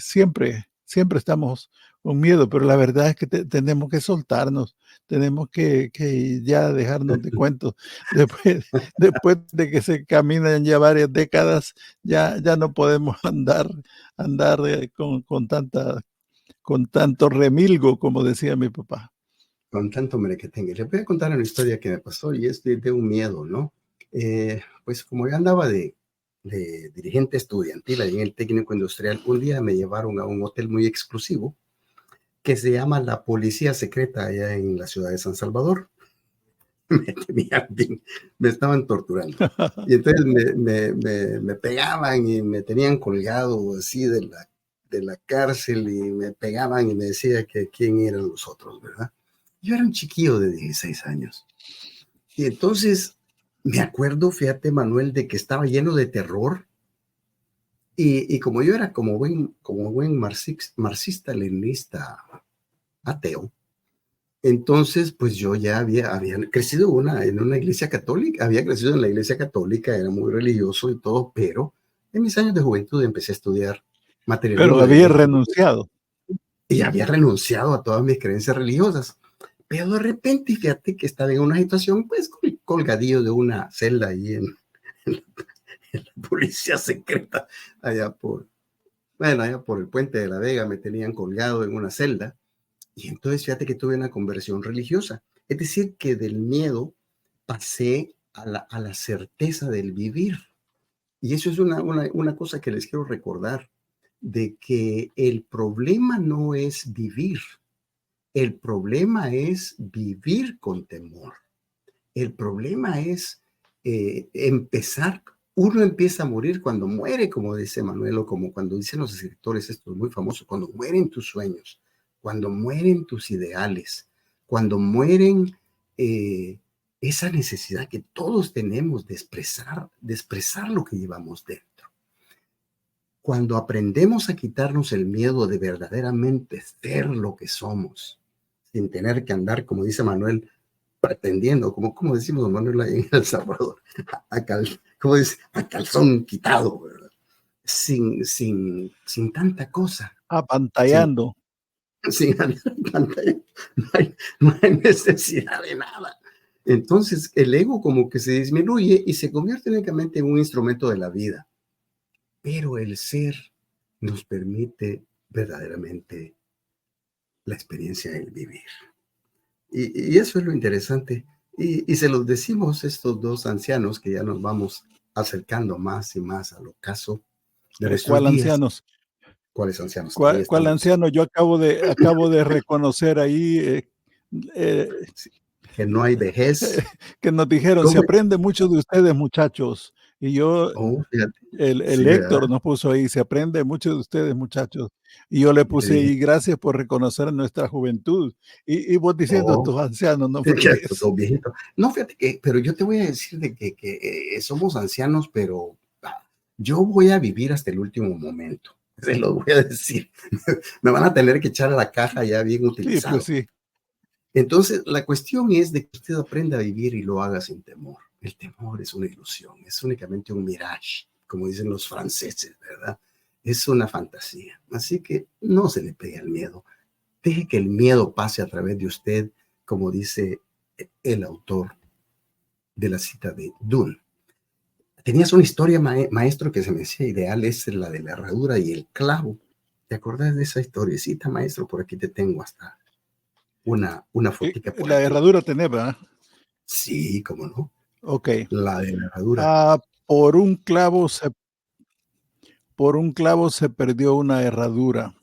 Siempre estamos con miedo, pero la verdad es que tenemos que soltarnos, tenemos que ya dejarnos de cuentos. Después después de que se caminan ya varias décadas, ya no podemos andar, con tanto remilgo, como decía mi papá. Con tanto merequetengue. Le voy a contar una historia que me pasó y es de un miedo, ¿no? Pues como yo andaba de dirigente estudiantil ahí en el técnico industrial, un día me llevaron a un hotel muy exclusivo que se llama la Policía Secreta allá en la ciudad de San Salvador. Me estaban torturando. Y entonces me pegaban y me tenían colgado así de la cárcel y me pegaban y me decía que quién eran los otros, ¿verdad? Yo era un chiquillo de 16 años. Y entonces me acuerdo, fíjate, Manuel, de que estaba lleno de terror. Y como yo era como buen marxista-leninista ateo, entonces pues yo ya había crecido en una iglesia católica, había crecido en la iglesia católica, era muy religioso y todo, pero en mis años de juventud empecé a estudiar Pero materialismo de había derecho renunciado. y había renunciado a todas mis creencias religiosas. Pero de repente, fíjate que estaba en una situación, pues, colgadillo de una celda ahí en la policía secreta, allá allá por el puente de la Vega, me tenían colgado en una celda. Y entonces, fíjate que tuve una conversión religiosa. Es decir, que del miedo pasé a la certeza del vivir. Y eso es una cosa que les quiero recordar, de que el problema no es vivir, el problema es vivir con temor. El problema es empezar, uno empieza a morir cuando muere, como dice Manuel, o como cuando dicen los escritores estos muy famosos, cuando mueren tus sueños, cuando mueren tus ideales, cuando mueren esa necesidad que todos tenemos de expresar lo que llevamos dentro. Cuando aprendemos a quitarnos el miedo de verdaderamente ser lo que somos, sin tener que andar, como dice Manuel, pretendiendo, como decimos Manuel en El Salvador, como dice, a calzón quitado, ¿verdad? Sin tanta cosa, sin, Apantallando. sin pantalla, no hay necesidad de nada. Entonces el ego como que se disminuye y se convierte únicamente en un instrumento de la vida. Pero el ser nos permite verdaderamente la experiencia del vivir. Y eso es lo interesante. Y se los decimos estos dos ancianos que ya nos vamos acercando más y más al ocaso de nuestros ¿Cuál días. ancianos? ¿Cuáles ancianos? Ahí ¿Cuál estamos. anciano? Yo acabo de reconocer ahí Sí, que no hay vejez. que nos dijeron, se ¿Cómo? aprende mucho de ustedes, muchachos. Y yo, Oh, fíjate. el Sí, ¿verdad? Héctor nos puso ahí, se aprende mucho de ustedes, muchachos. Y yo le Y te puse dije, ahí, gracias por reconocer nuestra juventud. Y vos diciendo, oh, tus ancianos, no que estos fregues. dos viejitos. No, fíjate que, pero yo te voy a decir de que somos ancianos, pero yo voy a vivir hasta el último momento. Se lo voy a decir. Me van a tener que echar a la caja ya bien Sí, pues utilizado. sí. Entonces, la cuestión es de que usted aprenda a vivir y lo haga sin temor. El temor es una ilusión, es únicamente un mirage, como dicen los franceses, ¿verdad? Es una fantasía. Así que no se le pegue al miedo. Deje que el miedo pase a través de usted, como dice el autor de la cita de Dune. Tenías una historia, maestro, que se me hacía ideal, es la de la herradura y el clavo. ¿Te acordás de esa historiecita, maestro? Por aquí te tengo hasta una fotica por La aquí. herradura tenebra. Sí, cómo no. Ok. La de la herradura. Ah, por un clavo se perdió una herradura.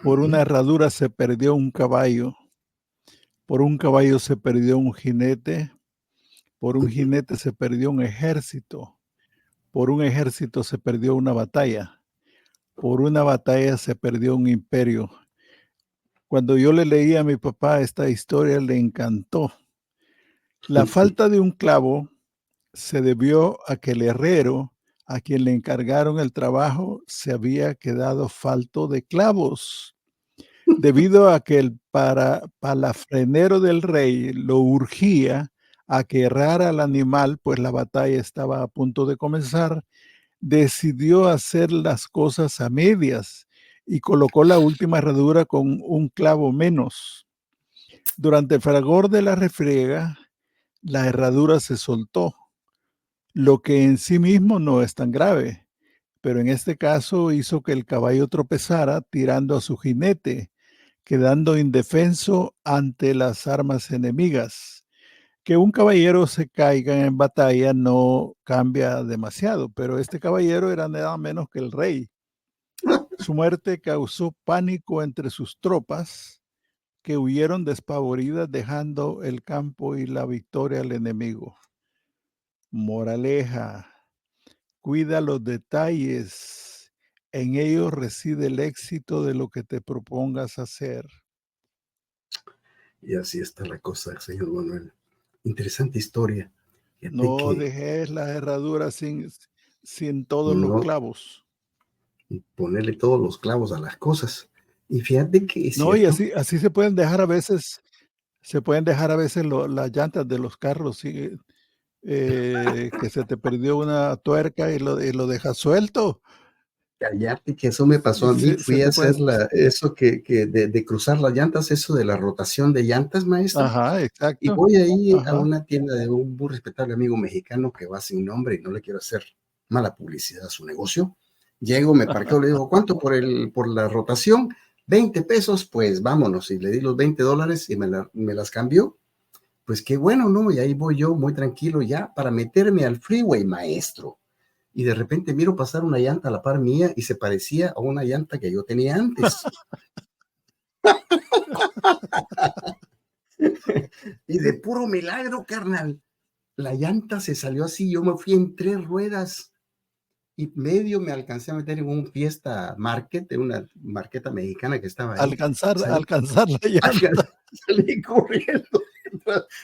Por una Ujú. herradura se perdió un caballo. Por un caballo se perdió un jinete. Por un jinete se perdió un ejército. Por un ejército se perdió una batalla. Por una batalla se perdió un imperio. Cuando yo le leí a mi papá esta historia, le encantó. La falta de un clavo se debió a que el herrero, a quien le encargaron el trabajo, se había quedado falto de clavos, debido a que el palafrenero del rey lo urgía a que errara al animal, pues la batalla estaba a punto de comenzar. Decidió hacer las cosas a medias y colocó la última herradura con un clavo menos. Durante el fragor de la refriega, la herradura se soltó, lo que en sí mismo no es tan grave, pero en este caso hizo que el caballo tropezara tirando a su jinete, quedando indefenso ante las armas enemigas. Que un caballero se caiga en batalla no cambia demasiado, pero este caballero era nada menos que el rey. Su muerte causó pánico entre sus tropas, que huyeron despavoridas dejando el campo y la victoria al enemigo. Moraleja, cuida los detalles. En ellos reside el éxito de lo que te propongas hacer. Y así está la cosa, señor Manuel. Interesante historia. Fíjate No que dejes las herraduras sin todos los no clavos. ponerle todos los clavos a las cosas. Y fíjate que es No, y cierto. así se pueden dejar a veces las llantas de los carros, ¿sí? Que se te perdió una tuerca y lo dejas suelto. Cállate, que eso me pasó a mí. Se Fui a te pueden. hacer eso que de cruzar las llantas, eso de la rotación de llantas, maestro. Ajá, Y exacto. voy ahí a Ajá. una tienda de un muy respetable amigo mexicano que va sin nombre y no le quiero hacer mala publicidad a su negocio. Llego, me parqueo, le digo, ¿cuánto por la rotación? 20 pesos, pues vámonos. Y le di los $20 y me las cambió. Pues qué bueno, ¿no? Y ahí voy yo muy tranquilo ya para meterme al freeway, maestro. Y de repente miro pasar una llanta a la par mía y se parecía a una llanta que yo tenía antes. Y de puro milagro, carnal, la llanta se salió así, yo me fui en 3 ruedas y medio me alcancé a meter en un Fiesta Market, en una marqueta mexicana que estaba ahí. Salí, Alcanzar la llanta. salí corriendo,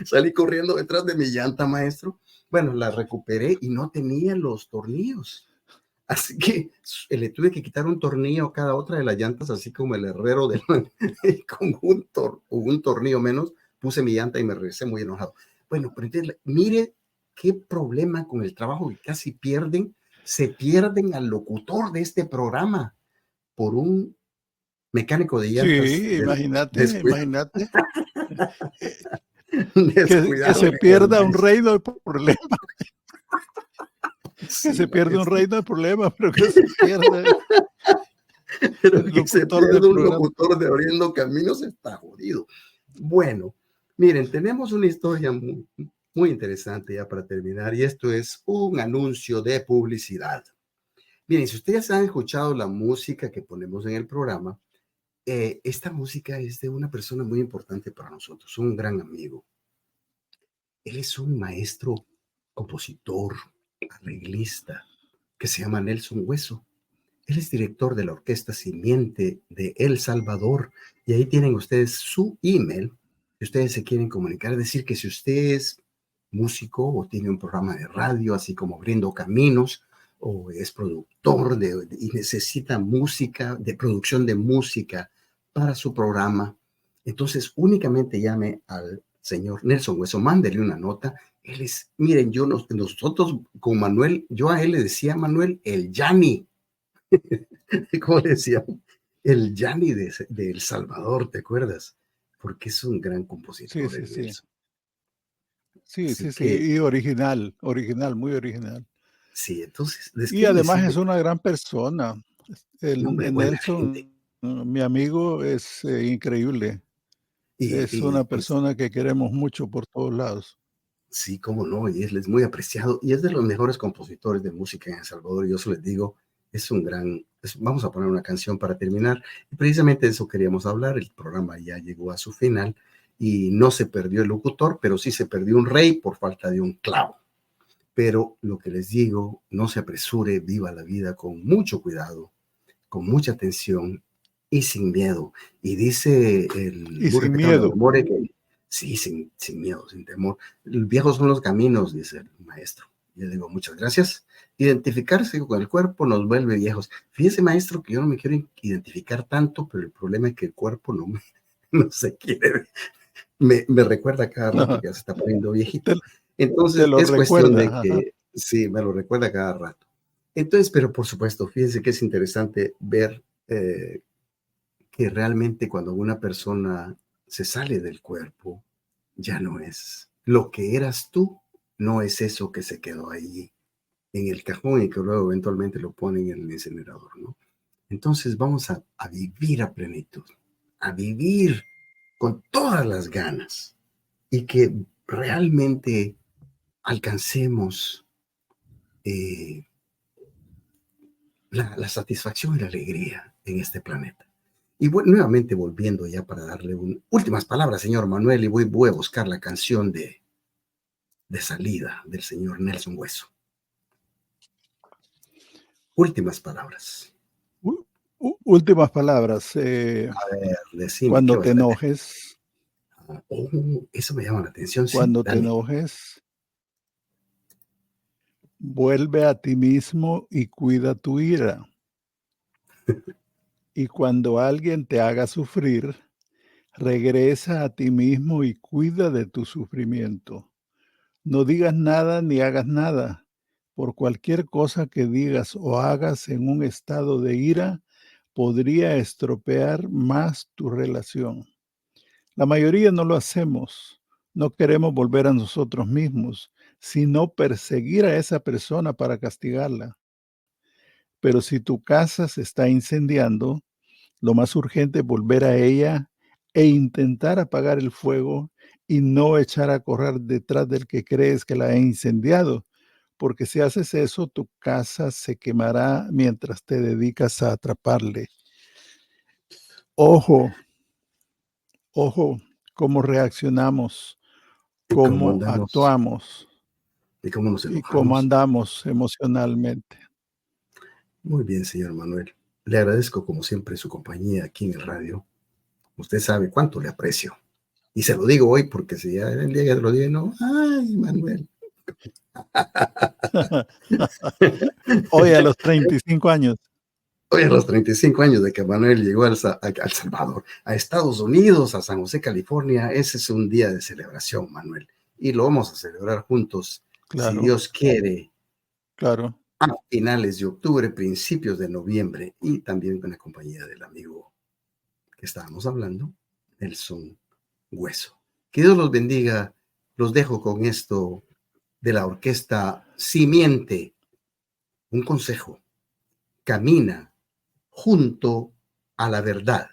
salí corriendo detrás de mi llanta, maestro. Bueno, la recuperé y no tenía los tornillos. Así que le tuve que quitar un tornillo a cada otra de las llantas, así como el herrero con un tornillo menos, puse mi llanta y me regresé muy enojado. Bueno, pero entonces, mire qué problema con el trabajo que casi se pierden al locutor de este programa por un mecánico de llantas Sí, imagínate, descuidado, imagínate. Eh, que descuidado se en el pierda un servicio. reino de problema, que Sí, se pierda un maestro. reino de problema, pero que se pierda Pero el que se locutor del pierda un programa. locutor de abriendo caminos está jodido. Bueno, miren, tenemos una historia muy interesante ya para terminar, y esto es un anuncio de publicidad. Miren, si ustedes han escuchado la música que ponemos en el programa, esta música es de una persona muy importante para nosotros, un gran amigo. Él es un maestro, compositor, arreglista, que se llama Nelson Hueso. Él es director de la Orquesta Simiente de El Salvador, y ahí tienen ustedes su email, si ustedes se quieren comunicar. Es decir, que si usted es músico o tiene un programa de radio, así como Abriendo Caminos, o es productor y necesita música, de producción de música para su programa, entonces únicamente llame al señor Nelson Hueso, mándele una nota. Él es, miren, nosotros con Manuel, yo a él le decía Manuel el Yanni. ¿Cómo le decía? El Yanni de El Salvador, ¿te acuerdas? Porque es un gran Sí, compositor sí, el sí. Nelson. Sí, Así sí, sí. que, Y original, original, muy original. sí, entonces, Y quiero además es decirle, una gran persona. no, hombre, El buena gente. Nelson, mi amigo, es increíble. Es una Pues, persona que queremos mucho por todos lados. sí, cómo no, y él es muy apreciado y es de los mejores compositores de música en El Salvador. Yo se les digo, es un gran, vamos a poner una canción para terminar. Y precisamente de eso queríamos hablar. El programa ya llegó a su final y no se perdió el locutor, pero sí se perdió un rey por falta de un clavo. Pero lo que les digo, no se apresure, viva la vida con mucho cuidado, con mucha atención y sin miedo. Y dice el Y burro sin que trae la miedo. memoria que sí, sin miedo, sin temor. Viejos son los caminos, dice el maestro. Yo digo, muchas gracias. Identificarse con el cuerpo nos vuelve viejos. Fíjese, maestro, que yo no me quiero identificar tanto, pero el problema es que el cuerpo no se quiere. Me recuerda cada rato que ya se está poniendo Te, viejito. te Entonces, lo es cuestión de recuerda. Ajá. que, sí, me lo recuerda cada rato. Entonces, pero por supuesto, fíjense que es interesante ver que realmente cuando una persona se sale del cuerpo, ya no es. Lo que eras tú no es eso que se quedó ahí en el cajón y que luego eventualmente lo ponen en el incinerador, ¿no? Entonces vamos a vivir a plenitud, a vivir con todas las ganas y que realmente alcancemos eh, la satisfacción y la alegría en este planeta. Y bueno, nuevamente volviendo ya para darle últimas palabras, señor Manuel, y voy a buscar la canción de salida del señor Nelson Hueso. Últimas palabras. Últimas palabras. A ver, decime, ¿qué Cuando va a te ser? enojes, Eso me llama la atención, sí, cuando te dale. enojes, vuelve a ti mismo y cuida tu ira. Y cuando alguien te haga sufrir, regresa a ti mismo y cuida de tu sufrimiento. No digas nada ni hagas nada. Por cualquier cosa que digas o hagas en un estado de ira, podría estropear más tu relación. La mayoría no lo hacemos. No queremos volver a nosotros mismos, sino perseguir a esa persona para castigarla. Pero si tu casa se está incendiando, lo más urgente es volver a ella e intentar apagar el fuego y no echar a correr detrás del que crees que la ha incendiado, porque si haces eso, tu casa se quemará mientras te dedicas a atraparle. Ojo, ojo, cómo reaccionamos, ¿Y cómo cómo andamos? actuamos ¿Y cómo nos y cómo enojamos? andamos emocionalmente. Muy bien, señor Manuel. Le agradezco como siempre su compañía aquí en el radio. Usted sabe cuánto le aprecio. Y se lo digo hoy porque si ya el día que lo diga, no, ay, Manuel. Hoy a los 35 años. Hoy a los 35 años de que Manuel llegó al Salvador, a Estados Unidos, a San José, California, ese es un día de celebración, Manuel. Y lo vamos a celebrar juntos, si Claro, Dios quiere, claro. a finales de octubre, principios de noviembre, y también con la compañía del amigo que estábamos hablando, Nelson Hueso. Que Dios los bendiga. Los dejo con esto de la orquesta Simiente. Un consejo: camina junto a la verdad.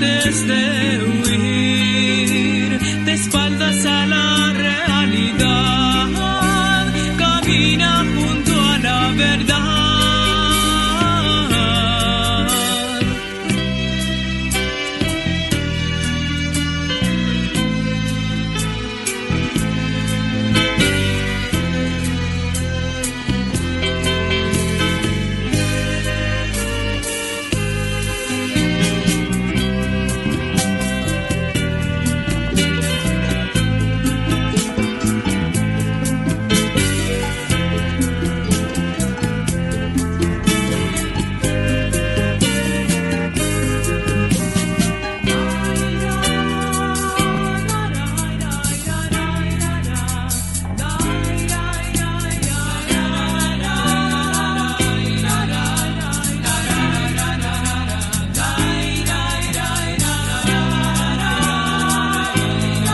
antes de huir.